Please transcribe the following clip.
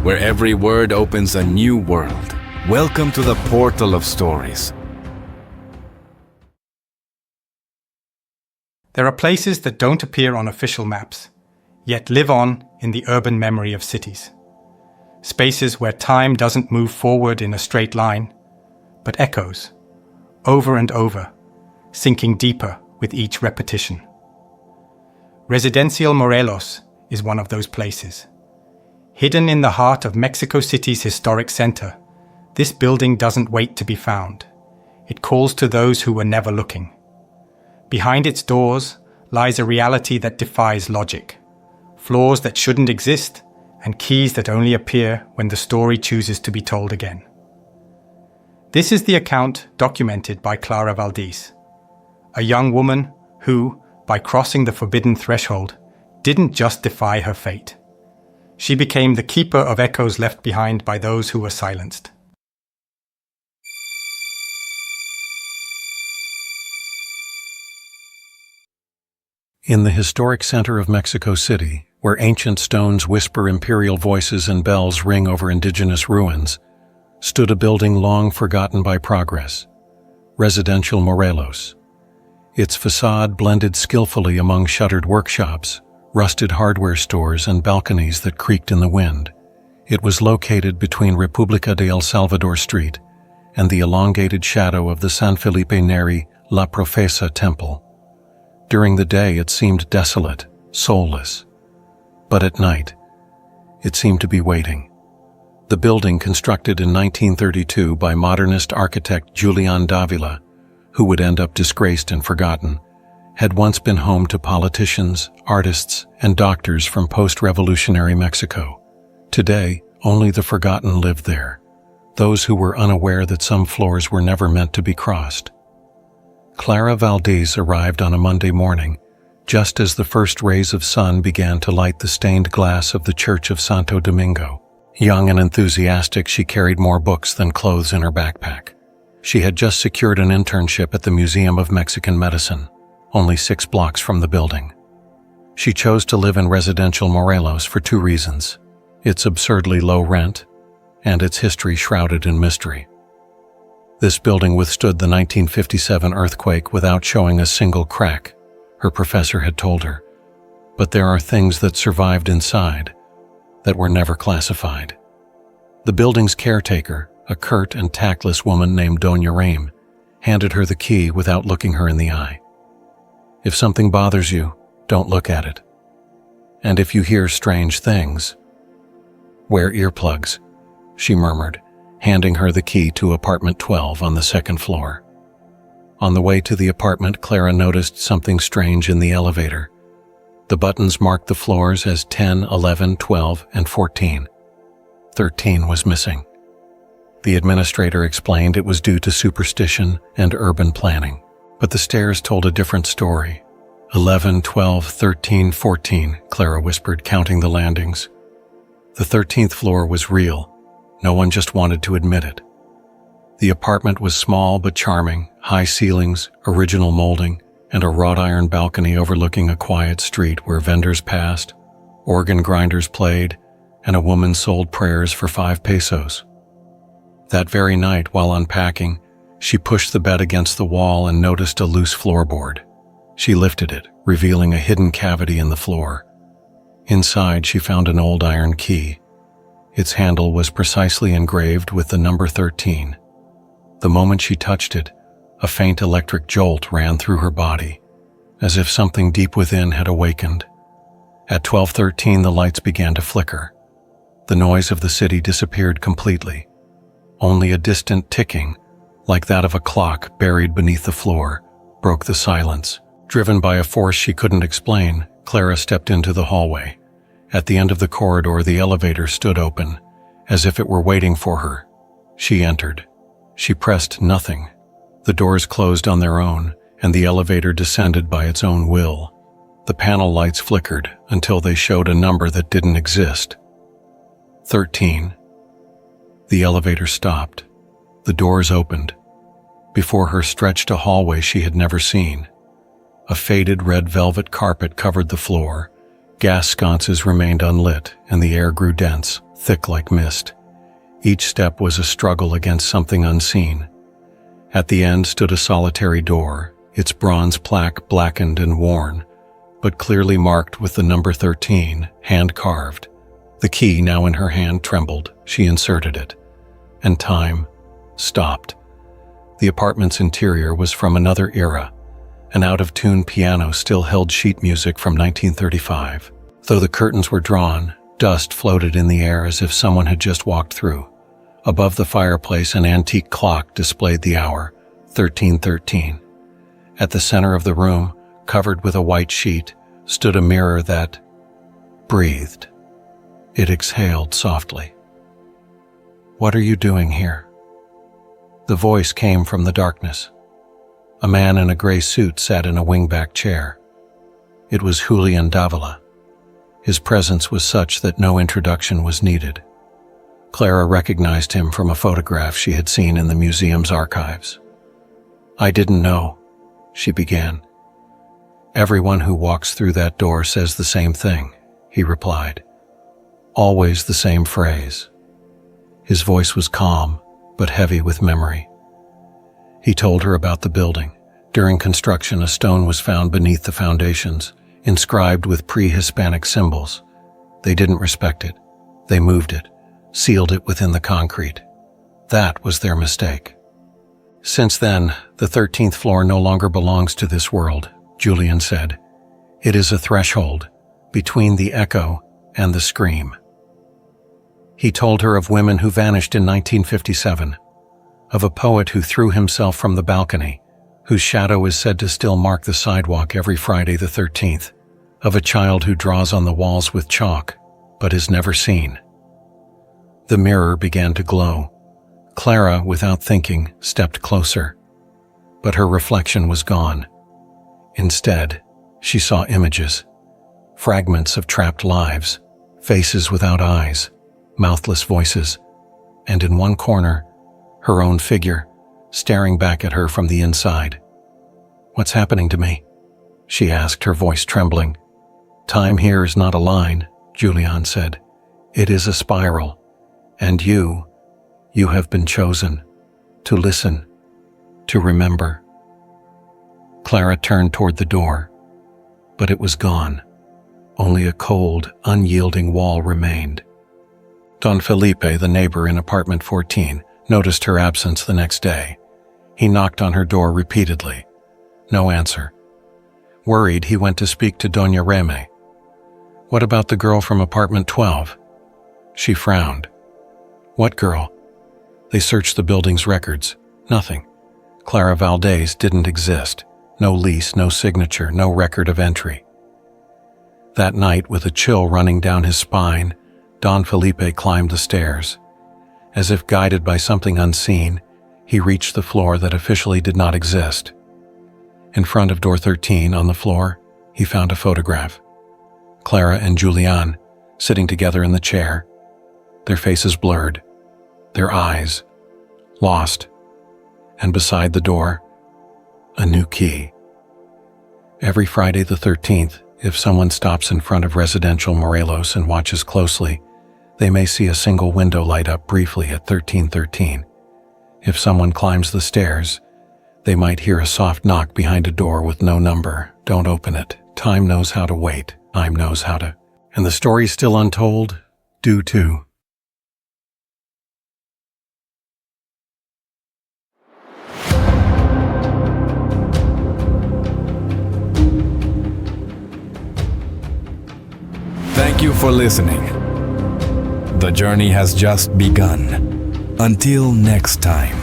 where every word opens a new world. Welcome to the portal of stories. There are places that don't appear on official maps, yet live on in the urban memory of cities. Spaces where time doesn't move forward in a straight line, but echoes, over and over, sinking deeper with each repetition. Residencial Morelos is one of those places. Hidden in the heart of Mexico City's historic center, this building doesn't wait to be found. It calls to those who were never looking. Behind its doors lies a reality that defies logic, flaws that shouldn't exist, and keys that only appear when the story chooses to be told again. This is the account documented by Clara Valdez, a young woman who, by crossing the forbidden threshold, didn't just defy her fate. She became the keeper of echoes left behind by those who were silenced. In the historic center of Mexico City, where ancient stones whisper imperial voices and bells ring over indigenous ruins, stood a building long forgotten by progress, Residencial Morelos. Its facade blended skillfully among shuttered workshops, rusted hardware stores, and balconies that creaked in the wind. It was located between República de El Salvador Street and the elongated shadow of the San Felipe Neri La Profesa temple. During the day it seemed desolate, soulless. But at night, it seemed to be waiting. The building, constructed in 1932 by modernist architect Julián Dávila, who would end up disgraced and forgotten, had once been home to politicians, artists, and doctors from post-revolutionary Mexico. Today, only the forgotten lived there, those who were unaware that some floors were never meant to be crossed. Clara Valdez arrived on a Monday morning, just as the first rays of sun began to light the stained glass of the Church of Santo Domingo. Young and enthusiastic, she carried more books than clothes in her backpack. She had just secured an internship at the Museum of Mexican Medicine, only 6 blocks from the building. She chose to live in Residencial Morelos for 2 reasons: its absurdly low rent and its history shrouded in mystery. This building withstood the 1957 earthquake without showing a single crack, her professor had told her. But there are things that survived inside that were never classified. The building's caretaker, a curt and tactless woman named Doña Rame, handed her the key without looking her in the eye. If something bothers you, don't look at it. And if you hear strange things, wear earplugs, she murmured, handing her the key to apartment 12 on the 2nd floor. On the way to the apartment, Clara noticed something strange in the elevator. The buttons marked the floors as 10, 11, 12, and 14. 13 was missing. The administrator explained it was due to superstition and urban planning. But the stairs told a different story. 11, 12, 13, 14, Clara whispered, counting the landings. The 13th floor was real. No one just wanted to admit it. The apartment was small but charming, high ceilings, original molding, and a wrought iron balcony overlooking a quiet street where vendors passed, organ grinders played, and a woman sold prayers for 5 pesos. That very night, while unpacking, she pushed the bed against the wall and noticed a loose floorboard. She lifted it, revealing a hidden cavity in the floor. Inside, she found an old iron key. Its handle was precisely engraved with the number 13. The moment she touched it, a faint electric jolt ran through her body, as if something deep within had awakened. At 12:13, the lights began to flicker. The noise of the city disappeared completely. Only a distant ticking, like that of a clock buried beneath the floor, broke the silence. Driven by a force she couldn't explain, Clara stepped into the hallway. At the end of the corridor, the elevator stood open, as if it were waiting for her. She entered. She pressed nothing. The doors closed on their own, and the elevator descended by its own will. The panel lights flickered until they showed a number that didn't exist. 13. The elevator stopped. The doors opened. Before her stretched a hallway she had never seen. A faded red velvet carpet covered the floor. Gas sconces remained unlit, and the air grew dense. thick like mist. Each step was a struggle against something unseen. At the end stood a solitary door, its bronze plaque blackened and worn, but clearly marked with the number 13, hand-carved. The key, now in her hand, trembled. She inserted it, and time stopped. The apartment's interior was from another era. An out-of-tune piano still held sheet music from 1935. Though the curtains were drawn, dust floated in the air as if someone had just walked through. Above the fireplace, an antique clock displayed the hour, 13:13. At the center of the room, covered with a white sheet, stood a mirror that breathed. It exhaled softly. "What are you doing here?" The voice came from the darkness. A man in a gray suit sat in a wingback chair. It was Julian Davila. His presence was such that no introduction was needed. Clara recognized him from a photograph she had seen in the museum's archives. "I didn't know," she began. "Everyone who walks through that door says the same thing," he replied. "Always the same phrase." His voice was calm, but heavy with memory. He told her about the building. During construction, a stone was found beneath the foundations, inscribed with pre-Hispanic symbols. They didn't respect it. They moved it, sealed it within the concrete. That was their mistake. "Since then, the 13th floor no longer belongs to this world," Julian said. "It is a threshold between the echo and the scream." He told her of women who vanished in 1957, of a poet who threw himself from the balcony, whose shadow is said to still mark the sidewalk every Friday the 13th, of a child who draws on the walls with chalk, but is never seen. The mirror began to glow. Clara, without thinking, stepped closer. But her reflection was gone. Instead, she saw images, fragments of trapped lives, faces without eyes, mouthless voices, and in one corner, her own figure, staring back at her from the inside. "What's happening to me?" she asked, her voice trembling. "Time here is not a line," Julian said. "It is a spiral, and you have been chosen to listen, to remember." Clara turned toward the door, but it was gone. Only a cold, unyielding wall remained. Don Felipe, the neighbor in apartment 14, noticed her absence the next day. He knocked on her door repeatedly. No answer. Worried, he went to speak to Doña Reme. "What about the girl from apartment 12? She frowned. "What girl?" They searched the building's records. Nothing. Clara Valdez didn't exist. No lease, no signature, no record of entry. That night, with a chill running down his spine, Don Felipe climbed the stairs. As if guided by something unseen, he reached the floor that officially did not exist. In front of door 13 on the floor, he found a photograph. Clara and Julian, sitting together in the chair, their faces blurred, their eyes lost, and beside the door, a new key. Every Friday the 13th, if someone stops in front of residential Morelos and watches closely, they may see a single window light up briefly at 1313. If someone climbs the stairs, they might hear a soft knock behind a door with no number. Don't open it. Time knows how to wait. Time knows how to. And the story's still untold? Do too. Thank you for listening. The journey has just begun. Until next time.